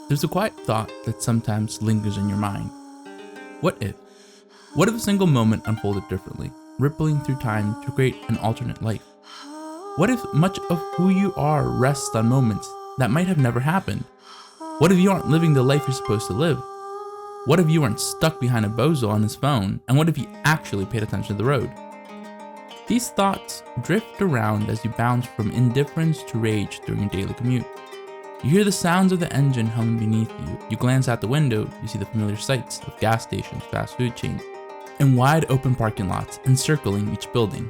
There's a quiet thought that sometimes lingers in your mind. What if? What if a single moment unfolded differently, rippling through time to create an alternate life? What if much of who you are rests on moments that might have never happened? What if you aren't living the life you're supposed to live? What if you weren't stuck behind a bozo on his phone? And what if he actually paid attention to the road? These thoughts drift around as you bounce from indifference to rage during your daily commute. You hear the sounds of the engine humming beneath you. You glance out the window, you see the familiar sights of gas stations, fast food chains, and wide open parking lots encircling each building.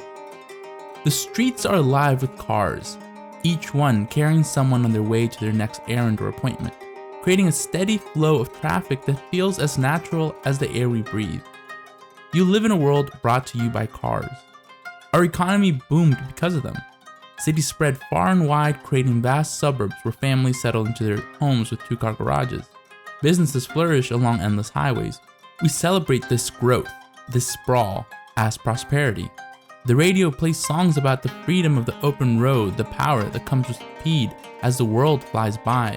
The streets are alive with cars, each one carrying someone on their way to their next errand or appointment, creating a steady flow of traffic that feels as natural as the air we breathe. You live in a world brought to you by cars. Our economy boomed because of them. Cities spread far and wide, creating vast suburbs where families settle into their homes with two-car garages. Businesses flourish along endless highways. We celebrate this growth, this sprawl, as prosperity. The radio plays songs about the freedom of the open road, the power that comes with speed as the world flies by.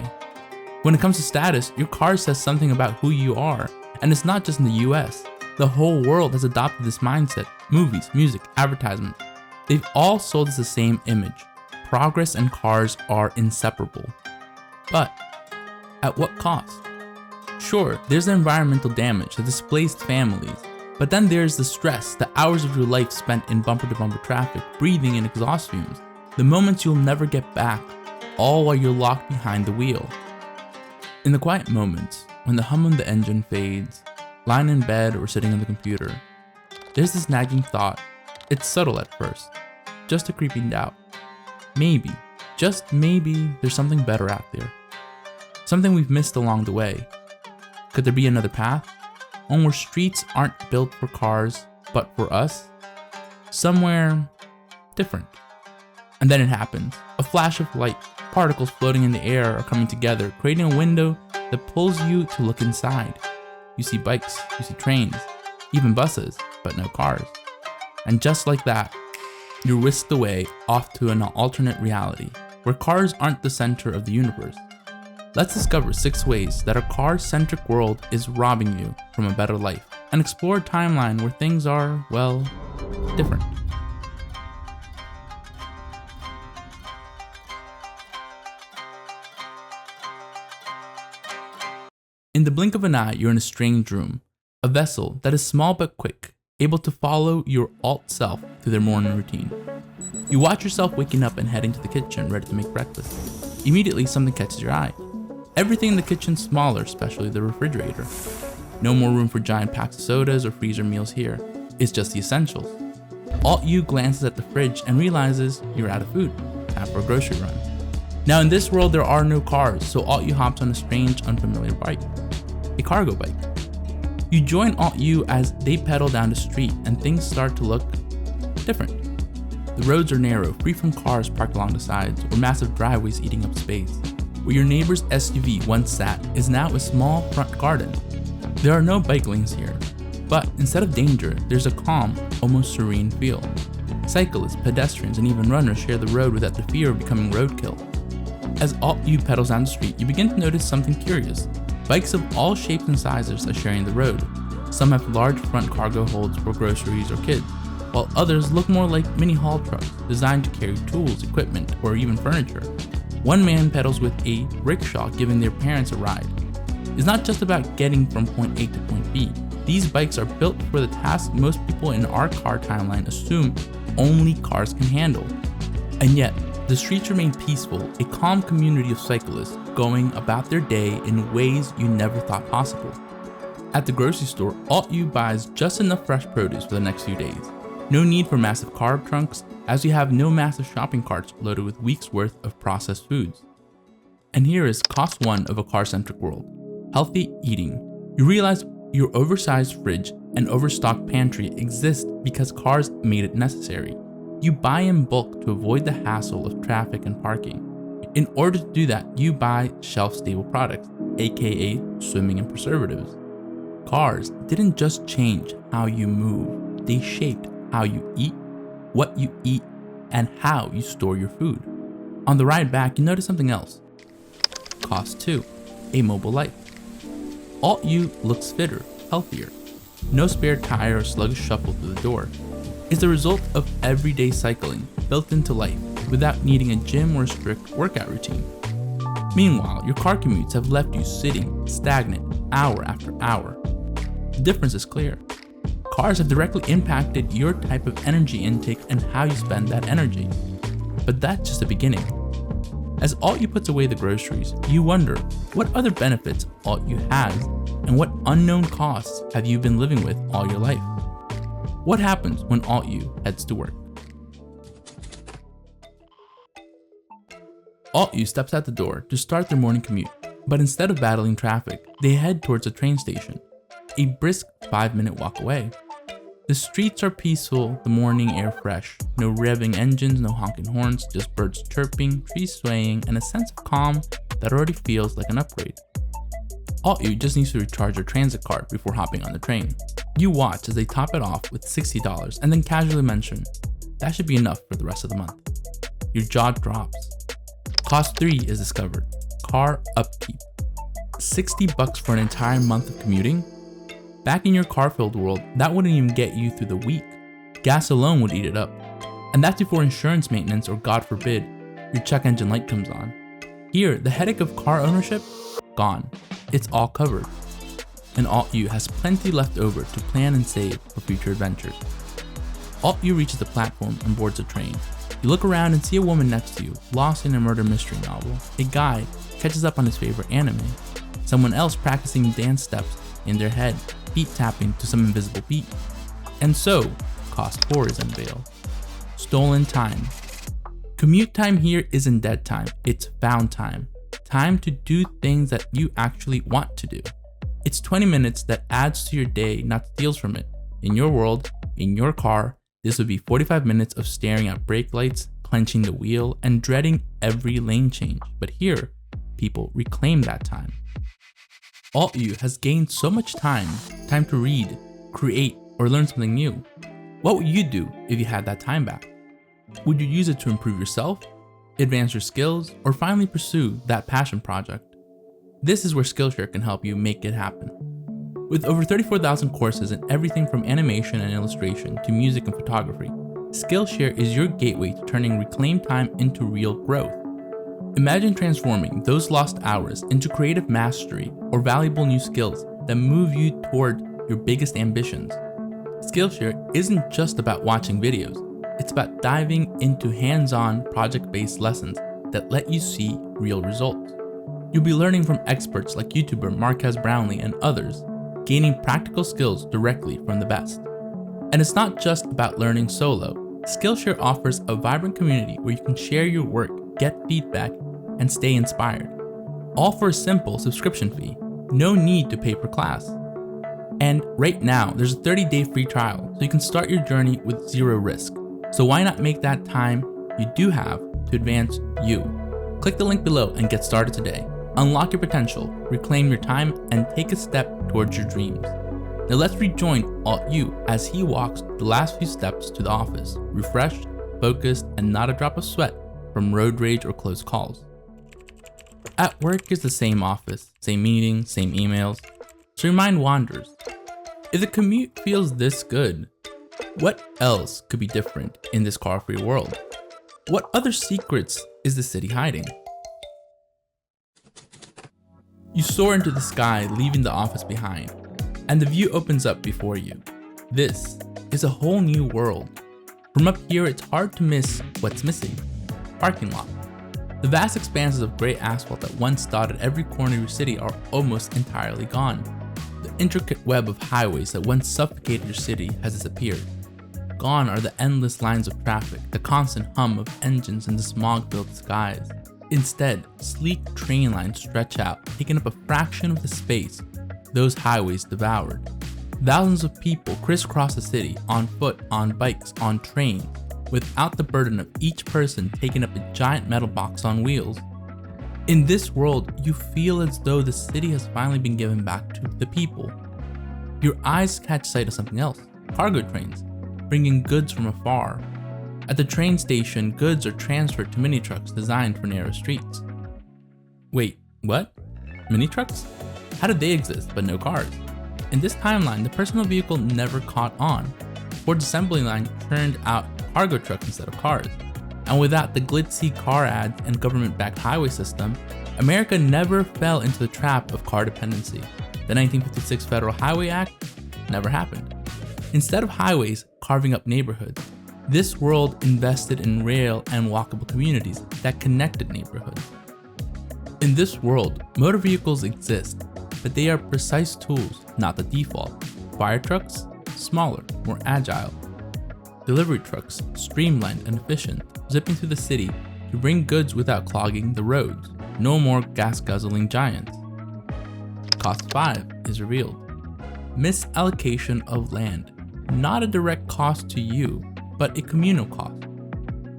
When it comes to status, your car says something about who you are, and it's not just in the US. The whole world has adopted this mindset. Movies, music, advertisements. They've all sold us the same image. Progress and cars are inseparable. But at what cost? Sure, there's the environmental damage, the displaced families, but then there's the stress, the hours of your life spent in bumper-to-bumper traffic, breathing in exhaust fumes, the moments you'll never get back, all while you're locked behind the wheel. In the quiet moments, when the hum of the engine fades, lying in bed or sitting on the computer, there's this nagging thought. It's subtle at first, just a creeping doubt. Maybe, just maybe, there's something better out there. Something we've missed along the way. Could there be another path? One where streets aren't built for cars, but for us? Somewhere different. And then it happens. A flash of light, particles floating in the air are coming together, creating a window that pulls you to look inside. You see bikes, you see trains, even buses, but no cars. And just like that, you're whisked away off to an alternate reality, where cars aren't the center of the universe. Let's discover 6 ways that a car-centric world is robbing you from a better life, and explore a timeline where things are, well, different. In the blink of an eye, you're in a strange room, a vessel that is small but quick, able to follow your alt self through their morning routine. You watch yourself waking up and heading to the kitchen ready to make breakfast. Immediately, something catches your eye. Everything in the kitchen's smaller, especially the refrigerator. No more room for giant packs of sodas or freezer meals here. It's just the essentials. Alt-U glances at the fridge and realizes you're out of food. Time for a grocery run. Now in this world there are no cars, so Alt-U hops on a strange, unfamiliar bike. A cargo bike. You join Alt-U as they pedal down the street and things start to look different. The roads are narrow, free from cars parked along the sides or massive driveways eating up space. Where your neighbor's SUV once sat is now a small front garden. There are no bike lanes here, but instead of danger, there's a calm, almost serene feel. Cyclists, pedestrians, and even runners share the road without the fear of becoming roadkill. As Alt-U pedals down the street, you begin to notice something curious. Bikes of all shapes and sizes are sharing the road. Some have large front cargo holds for groceries or kids, while others look more like mini haul trucks designed to carry tools, equipment, or even furniture. One man pedals with a rickshaw, giving their parents a ride. It's not just about getting from point A to point B. These bikes are built for the task most people in our car timeline assume only cars can handle. And yet, the streets remain peaceful, a calm community of cyclists going about their day in ways you never thought possible. At the grocery store, Alt-U buys just enough fresh produce for the next few days. No need for massive carb trunks, as you have no massive shopping carts loaded with weeks' worth of processed foods. And here is cost 1 of a car-centric world: healthy eating. You realize your oversized fridge and overstocked pantry exist because cars made it necessary. You buy in bulk to avoid the hassle of traffic and parking. In order to do that, you buy shelf-stable products, aka swimming in preservatives. Cars didn't just change how you move, they shaped how you eat, what you eat, and how you store your food. On the ride back, you notice something else. Cost 2. a mobile life. Alt-U looks fitter, healthier. No spare tire or sluggish shuffle through the door. It's the result of everyday cycling built into life without needing a gym or a strict workout routine. Meanwhile, your car commutes have left you sitting, stagnant, hour after hour. The difference is clear. Cars have directly impacted your type of energy intake and how you spend that energy. But that's just the beginning. As Alt-U puts away the groceries, you wonder what other benefits Alt-U has and what unknown costs have you been living with all your life. What happens when Alt-U heads to work? Alt-U steps out the door to start their morning commute, but instead of battling traffic, they head towards a train station, a brisk 5-minute walk away. The streets are peaceful, the morning air fresh, no revving engines, no honking horns, just birds chirping, trees swaying, and a sense of calm that already feels like an upgrade. Alt-U just needs to recharge their transit card before hopping on the train. You watch as they top it off with $60 and then casually mention, that should be enough for the rest of the month. Your jaw drops. Cost 3 is discovered, car upkeep. $60 for an entire month of commuting? Back in your car-filled world, that wouldn't even get you through the week. Gas alone would eat it up. And that's before insurance maintenance or, God forbid, your check engine light comes on. Here, the headache of car ownership? Gone. It's all covered. And Alt-U has plenty left over to plan and save for future adventures. Alt-U reaches the platform and boards a train. You look around and see a woman next to you, lost in a murder mystery novel. A guy catches up on his favorite anime. Someone else practicing dance steps in their head, feet tapping to some invisible beat. And so, cost 4 is Unveil. Stolen time. Commute time here isn't dead time, it's found time. Time to do things that you actually want to do. It's 20 minutes that adds to your day, not steals from it. In your world, in your car, this would be 45 minutes of staring at brake lights, clenching the wheel, and dreading every lane change. But here, people reclaim that time. Alt-U has gained so much time to read, create, or learn something new. What would you do if you had that time back? Would you use it to improve yourself, advance your skills, or finally pursue that passion project? This is where Skillshare can help you make it happen. With over 34,000 courses in everything from animation and illustration to music and photography, Skillshare is your gateway to turning reclaimed time into real growth. Imagine transforming those lost hours into creative mastery or valuable new skills that move you toward your biggest ambitions. Skillshare isn't just about watching videos, it's about diving into hands-on project-based lessons that let you see real results. You'll be learning from experts like YouTuber Marquez Brownlee and others, gaining practical skills directly from the best. And it's not just about learning solo. Skillshare offers a vibrant community where you can share your work, get feedback, and stay inspired. All for a simple subscription fee. No need to pay per class. And right now, there's a 30-day free trial, so you can start your journey with zero risk. So why not make that time you do have to advance you? Click the link below and get started today. Unlock your potential, reclaim your time, and take a step towards your dreams. Now let's rejoin Alt-U as he walks the last few steps to the office, refreshed, focused, and not a drop of sweat from road rage or close calls. At work is the same office, same meetings, same emails, so your mind wanders. If the commute feels this good, what else could be different in this car-free world? What other secrets is the city hiding? You soar into the sky, leaving the office behind, and the view opens up before you. This is a whole new world. From up here, it's hard to miss what's missing. Parking lot. The vast expanses of gray asphalt that once dotted every corner of your city are almost entirely gone. The intricate web of highways that once suffocated your city has disappeared. Gone are the endless lines of traffic, the constant hum of engines in the smog-filled skies. Instead, sleek train lines stretch out, taking up a fraction of the space those highways devoured. Thousands of people crisscross the city, on foot, on bikes, on trains, without the burden of each person taking up a giant metal box on wheels. In this world, you feel as though the city has finally been given back to the people. Your eyes catch sight of something else, cargo trains, bringing goods from afar. At the train station, goods are transferred to mini trucks designed for narrow streets. Wait, what? Mini trucks? How did they exist but no cars? In this timeline, the personal vehicle never caught on. Ford's assembly line churned out cargo trucks instead of cars. And without the glitzy car ads and government-backed highway system, America never fell into the trap of car dependency. The 1956 Federal Highway Act never happened. Instead of highways carving up neighborhoods, this world invested in rail and walkable communities that connected neighborhoods. In this world, motor vehicles exist, but they are precise tools, not the default. Fire trucks, smaller, more agile. Delivery trucks, streamlined and efficient, zipping through the city to bring goods without clogging the roads. No more gas-guzzling giants. Cost 5 is revealed. Misallocation of land. Not a direct cost to you, but a communal cost.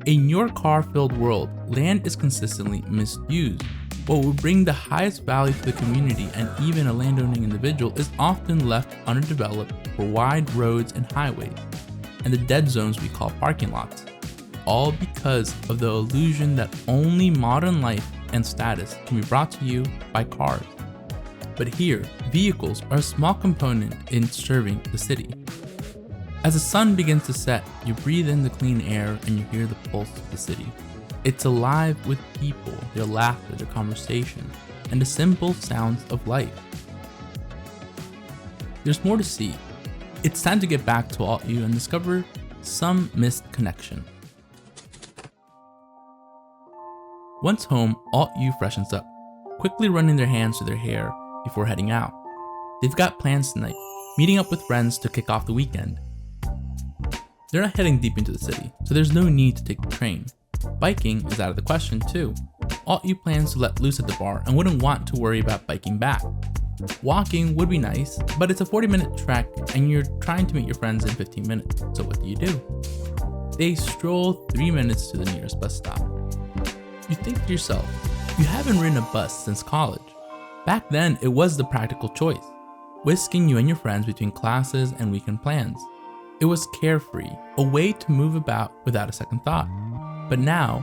In your car-filled world, land is consistently misused. What would bring the highest value to the community and even a landowning individual is often left underdeveloped for wide roads and highways, and the dead zones we call parking lots. All because of the illusion that only modern life and status can be brought to you by cars. But here, vehicles are a small component in serving the city. As the sun begins to set, you breathe in the clean air and you hear the pulse of the city. It's alive with people, their laughter, their conversations, and the simple sounds of life. There's more to see. It's time to get back to Alt U and discover some missed connection. Once home, Alt U freshens up, quickly running their hands through their hair before heading out. They've got plans tonight, meeting up with friends to kick off the weekend. They're not heading deep into the city, so there's no need to take the train. Biking is out of the question too. Alt U plans to let loose at the bar and wouldn't want to worry about biking back. Walking would be nice, but it's a 40-minute trek and you're trying to meet your friends in 15 minutes, so what do? They stroll 3 minutes to the nearest bus stop. You think to yourself, you haven't ridden a bus since college. Back then, it was the practical choice, whisking you and your friends between classes and weekend plans. It was carefree, a way to move about without a second thought. But now,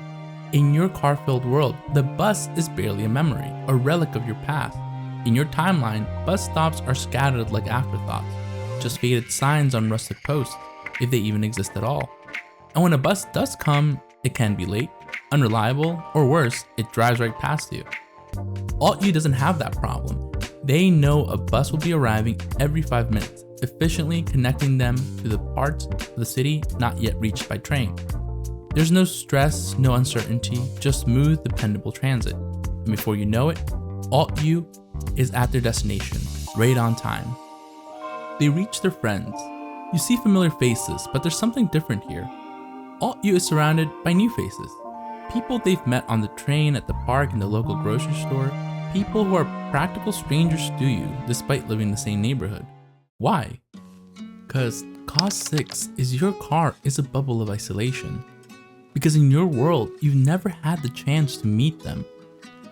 in your car-filled world, the bus is barely a memory, a relic of your past. In your timeline, bus stops are scattered like afterthoughts, just faded signs on rusted posts, if they even exist at all. And when a bus does come, it can be late, unreliable, or worse, it drives right past you. Alt U doesn't have that problem. They know a bus will be arriving every 5 minutes, efficiently connecting them to the parts of the city not yet reached by train. There's no stress, no uncertainty, just smooth, dependable transit. And before you know it, Alt U is at their destination, right on time. They reach their friends. You see familiar faces, but there's something different here. Alt U is surrounded by new faces. People they've met on the train, at the park, in the local grocery store. People who are practical strangers to you, despite living in the same neighborhood. Why? Because Cost 6 is your car is a bubble of isolation. Because in your world, you've never had the chance to meet them.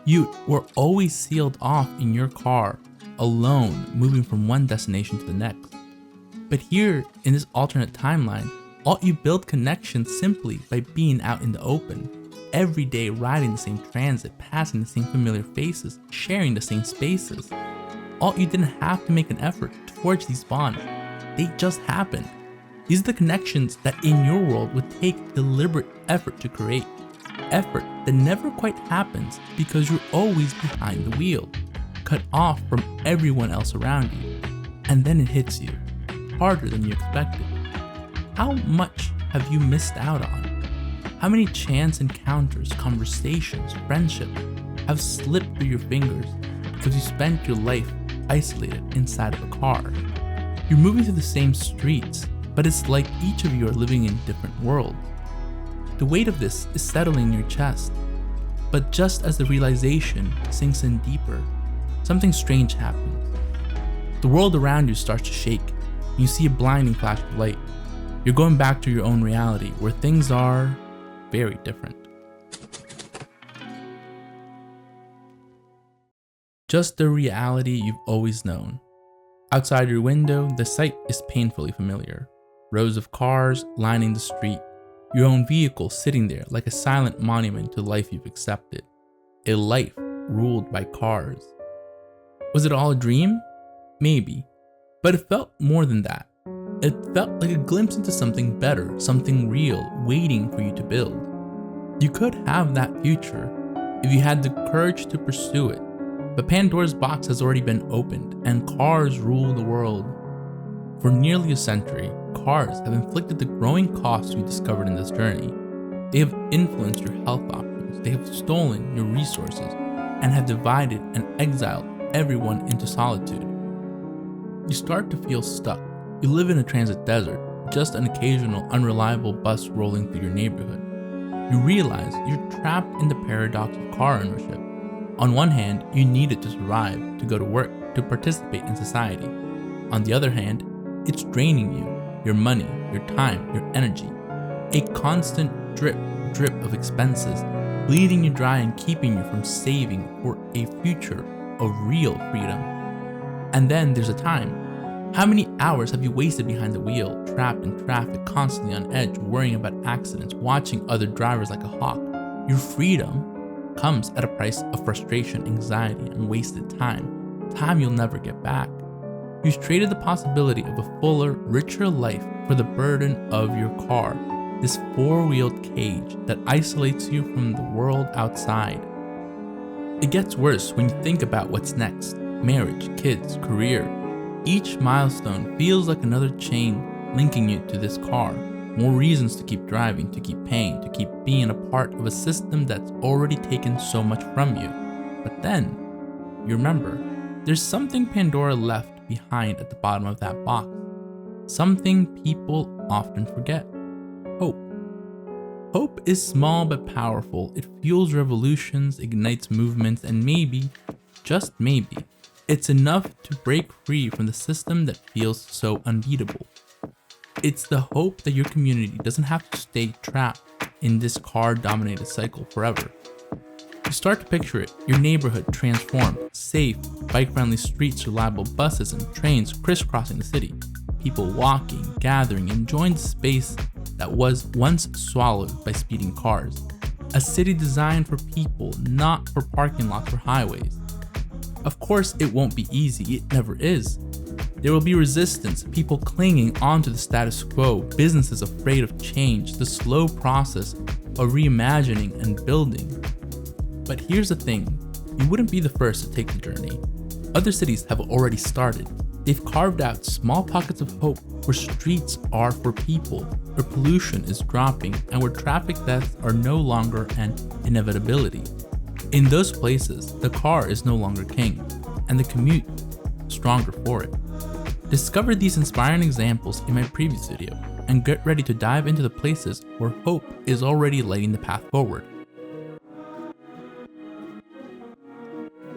You were always sealed off in your car, alone, moving from one destination to the next. But here, in this alternate timeline, Alt U build connections simply by being out in the open. Every day riding the same transit, passing the same familiar faces, sharing the same spaces. Alt U didn't have to make an effort to forge these bonds. They just happened. These are the connections that in your world would take deliberate effort to create. Effort that never quite happens because you're always behind the wheel, cut off from everyone else around you. And then it hits you, harder than you expected. How much have you missed out on? How many chance encounters, conversations, friendships have slipped through your fingers because you spent your life isolated inside of a car? You're moving through the same streets, but it's like each of you are living in different worlds. The weight of this is settling in your chest, but just as the realization sinks in deeper, something strange happens. The world around you starts to shake, and you see a blinding flash of light. You're going back to your own reality, where things are very different. Just the reality you've always known. Outside your window, the sight is painfully familiar. Rows of cars lining the street, your own vehicle sitting there like a silent monument to life you've accepted. A life ruled by cars. Was it all a dream? Maybe. But it felt more than that. It felt like a glimpse into something better, something real, waiting for you to build. You could have that future if you had the courage to pursue it. But Pandora's box has already been opened, and cars rule the world. For nearly a century, cars have inflicted the growing costs we discovered in this journey. They have influenced your health options, they have stolen your resources, and have divided and exiled everyone into solitude. You start to feel stuck. You live in a transit desert, just an occasional unreliable bus rolling through your neighborhood. You realize you're trapped in the paradox of car ownership. On one hand, you need it to survive, to go to work, to participate in society. On the other hand, it's draining you, your money, your time, your energy. A constant drip of expenses, bleeding you dry and keeping you from saving for a future of real freedom. And then there's a time. How many hours have you wasted behind the wheel, trapped in traffic, constantly on edge, worrying about accidents, watching other drivers like a hawk? Your freedom comes at a price of frustration, anxiety, and wasted time. Time you'll never get back. You've traded the possibility of a fuller, richer life for the burden of your car, this four-wheeled cage that isolates you from the world outside. It gets worse when you think about what's next. Marriage, kids, career. Each milestone feels like another chain linking you to this car. More reasons to keep driving, to keep paying, to keep being a part of a system that's already taken so much from you. But then, you remember, there's something Pandora left behind at the bottom of that box. Something people often forget. Hope. Hope is small but powerful. It fuels revolutions, ignites movements, and maybe, just maybe, it's enough to break free from the system that feels so unbeatable. It's the hope that your community doesn't have to stay trapped in this car-dominated cycle forever. You start to picture it, your neighborhood transformed, safe, bike-friendly streets, reliable buses and trains crisscrossing the city, people walking, gathering, enjoying the space that was once swallowed by speeding cars. A city designed for people, not for parking lots or highways. Of course, it won't be easy, it never is. There will be resistance, people clinging onto the status quo, businesses afraid of change, the slow process of reimagining and building. But here's the thing, you wouldn't be the first to take the journey. Other cities have already started. They've carved out small pockets of hope where streets are for people, where pollution is dropping, and where traffic deaths are no longer an inevitability. In those places, the car is no longer king, and the commute stronger for it. Discover these inspiring examples in my previous video, and get ready to dive into the places where hope is already lighting the path forward.